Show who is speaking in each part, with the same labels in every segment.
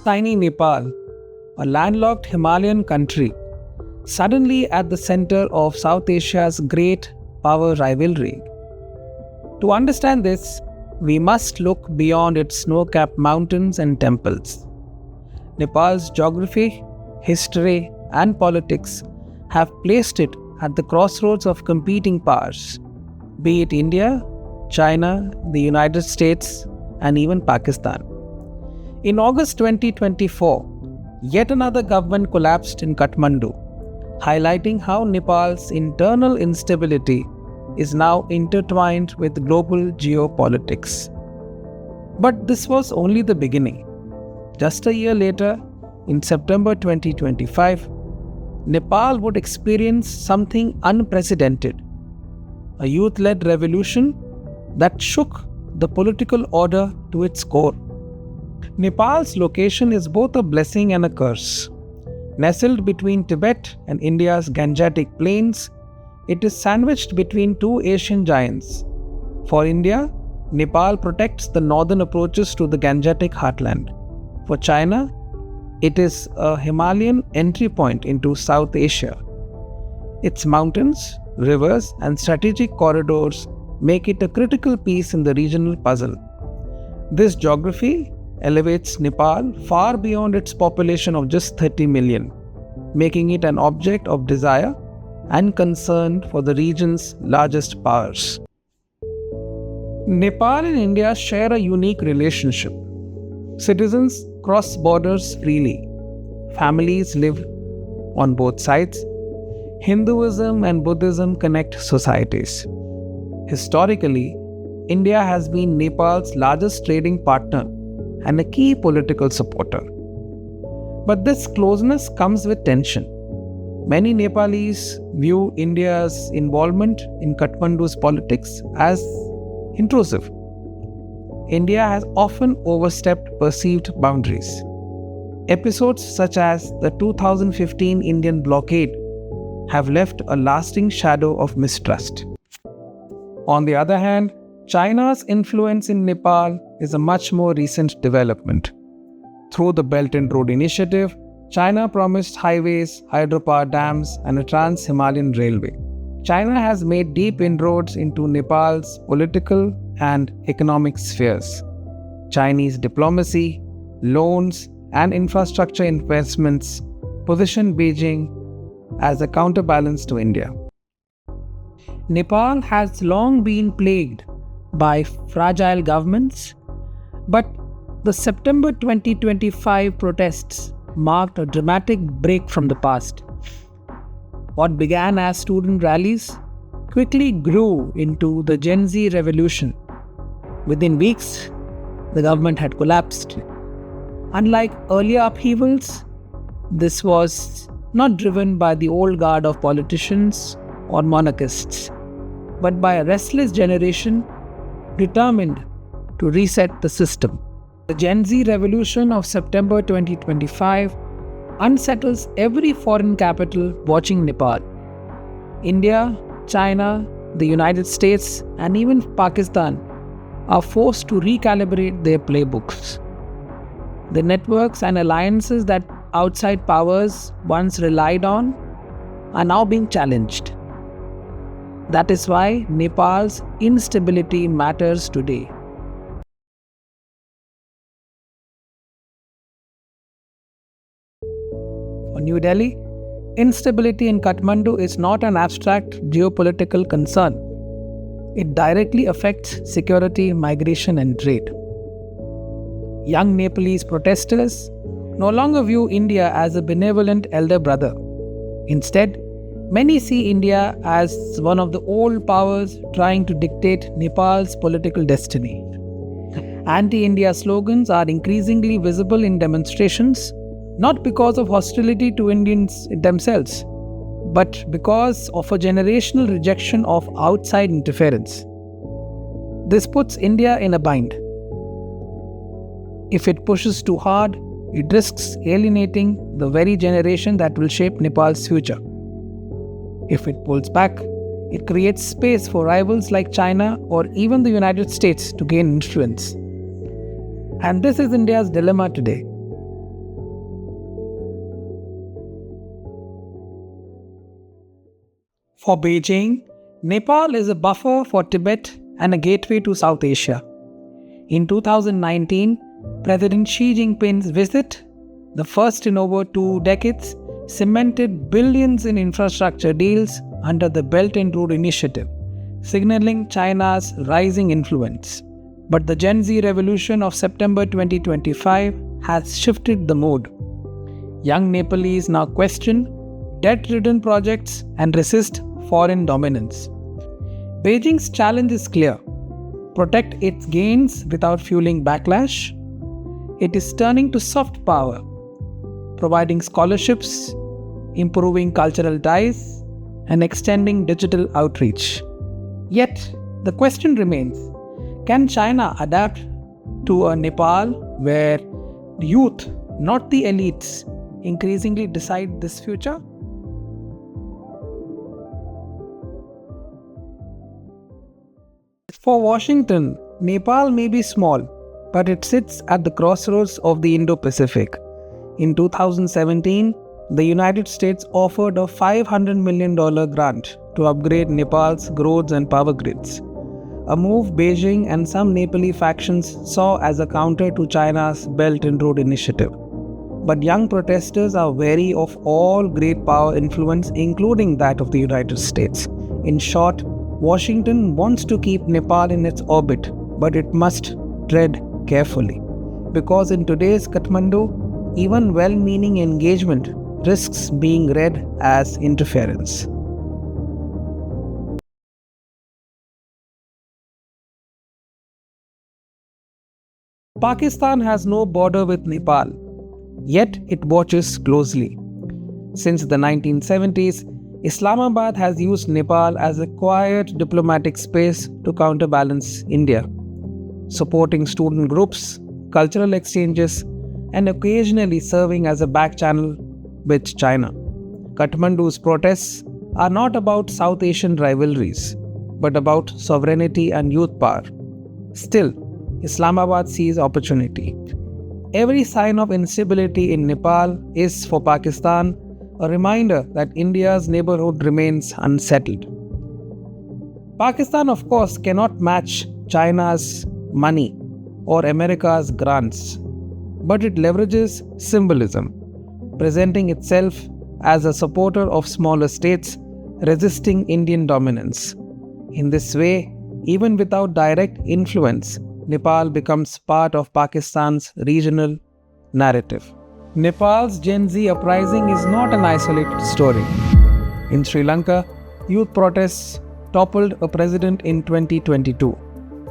Speaker 1: tiny Nepal, a landlocked Himalayan country, suddenly at the center of South Asia's great power rivalry? To understand this, we must look beyond its snow-capped mountains and temples. Nepal's geography, history, and politics have placed it at the crossroads of competing powers, be it India, China, the United States, and even Pakistan. In August 2024, yet another government collapsed in Kathmandu, highlighting how Nepal's internal instability is now intertwined with global geopolitics. But this was only the beginning. Just a year later, in September 2025, Nepal would experience something unprecedented, a youth-led revolution that shook the political order to its core. Nepal's location is both a blessing and a curse. Nestled between Tibet and India's Gangetic plains, it is sandwiched between two Asian giants. For India, Nepal protects the northern approaches to the Gangetic heartland. For China, it is a Himalayan entry point into South Asia. Its mountains, rivers, and strategic corridors make it a critical piece in the regional puzzle. This geography elevates Nepal far beyond its population of just 30 million, making it an object of desire and concern for the region's largest powers. Nepal and India share a unique relationship. Citizens cross borders freely. Families live on both sides. Hinduism and Buddhism connect societies. Historically, India has been Nepal's largest trading partner and a key political supporter. But this closeness comes with tension. Many Nepalis view India's involvement in Kathmandu's politics as intrusive. India has often overstepped perceived boundaries. Episodes such as the 2015 Indian blockade have left a lasting shadow of mistrust. On the other hand, China's influence in Nepal is a much more recent development. Through the Belt and Road Initiative, China promised highways, hydropower dams, and a trans-Himalayan railway. China has made deep inroads into Nepal's political and economic spheres. Chinese diplomacy, loans, and infrastructure investments position Beijing as a counterbalance to India. Nepal has long been plagued by fragile governments, but the September 2025 protests marked a dramatic break from the past. What began as student rallies quickly grew into the Gen Z revolution. Within weeks, the government had collapsed. Unlike earlier upheavals, this was not driven by the old guard of politicians or monarchists, but by a restless generation determined to reset the system. The Gen Z revolution of September 2025 unsettles every foreign capital watching Nepal. India, China, the United States, and even Pakistan are forced to recalibrate their playbooks. The networks and alliances that outside powers once relied on are now being challenged. That is why Nepal's instability matters today. For New Delhi, instability in Kathmandu is not an abstract geopolitical concern. It directly affects security, migration, and trade. Young Nepalese protesters no longer view India as a benevolent elder brother. Instead, many see India as one of the old powers trying to dictate Nepal's political destiny. Anti-India slogans are increasingly visible in demonstrations, not because of hostility to Indians themselves, but because of a generational rejection of outside interference. This puts India in a bind. If it pushes too hard, it risks alienating the very generation that will shape Nepal's future. If it pulls back, it creates space for rivals like China or even the United States to gain influence. And this is India's dilemma today. For Beijing, Nepal is a buffer for Tibet and a gateway to South Asia. In 2019, President Xi Jinping's visit, the first in over 2 decades, cemented billions in infrastructure deals under the Belt and Road Initiative, signaling China's rising influence. But the Gen Z revolution of September 2025 has shifted the mood. Young Nepalese now question debt-ridden projects and resist foreign dominance. Beijing's challenge is clear: protect its gains without fueling backlash. It is turning to soft power, providing scholarships, improving cultural ties, and extending digital outreach. Yet, the question remains: can China adapt to a Nepal where youth, not the elites, increasingly decide this future? For Washington, Nepal may be small, but it sits at the crossroads of the Indo-Pacific. In 2017, the United States offered a $500 million grant to upgrade Nepal's roads and power grids, a move Beijing and some Nepali factions saw as a counter to China's Belt and Road Initiative. But young protesters are wary of all great power influence, including that of the United States. In short, Washington wants to keep Nepal in its orbit, but it must tread carefully. Because in today's Kathmandu, even well-meaning engagement risks being read as interference. Pakistan has no border with Nepal, yet it watches closely. Since the 1970s, Islamabad has used Nepal as a quiet diplomatic space to counterbalance India, supporting student groups, cultural exchanges, and occasionally serving as a back channel with China. Kathmandu's protests are not about South Asian rivalries, but about sovereignty and youth power. Still, Islamabad sees opportunity. Every sign of instability in Nepal is, for Pakistan, a reminder that India's neighborhood remains unsettled. Pakistan, of course, cannot match China's money or America's grants, but it leverages symbolism, presenting itself as a supporter of smaller states resisting Indian dominance. In this way, even without direct influence, Nepal becomes part of Pakistan's regional narrative. Nepal's Gen Z uprising is not an isolated story. In Sri Lanka, youth protests toppled a president in 2022.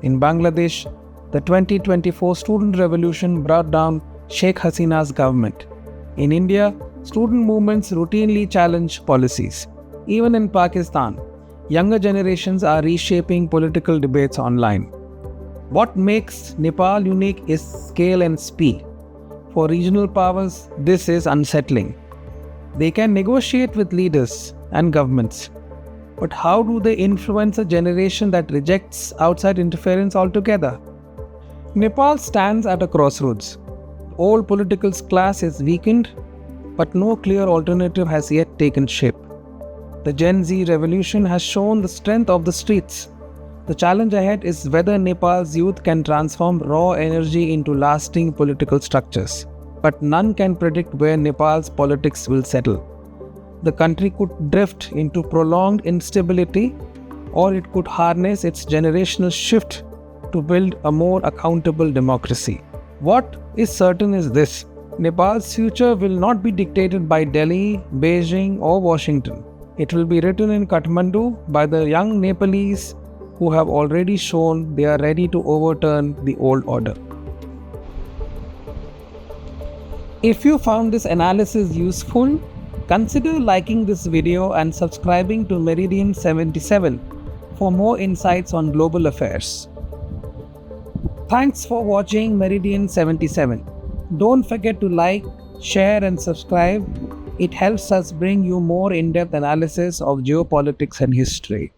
Speaker 1: In Bangladesh, the 2024 student revolution brought down Sheikh Hasina's government. In India, student movements routinely challenge policies. Even in Pakistan, younger generations are reshaping political debates online. What makes Nepal unique is scale and speed. For regional powers, this is unsettling. They can negotiate with leaders and governments. But how do they influence a generation that rejects outside interference altogether? Nepal stands at a crossroads. The old political class is weakened, but no clear alternative has yet taken shape. The Gen Z revolution has shown the strength of the streets. The challenge ahead is whether Nepal's youth can transform raw energy into lasting political structures. But none can predict where Nepal's politics will settle. The country could drift into prolonged instability, or it could harness its generational shift to build a more accountable democracy. What is certain is this: Nepal's future will not be dictated by Delhi, Beijing, or Washington. It will be written in Kathmandu by the young Nepalese who have already shown they are ready to overturn the old order. If you found this analysis useful, consider liking this video and subscribing to Meridian 77 for more insights on global affairs. Thanks for watching Meridian 77. Don't forget to like, share and subscribe. It helps us bring you more in-depth analysis of geopolitics and history.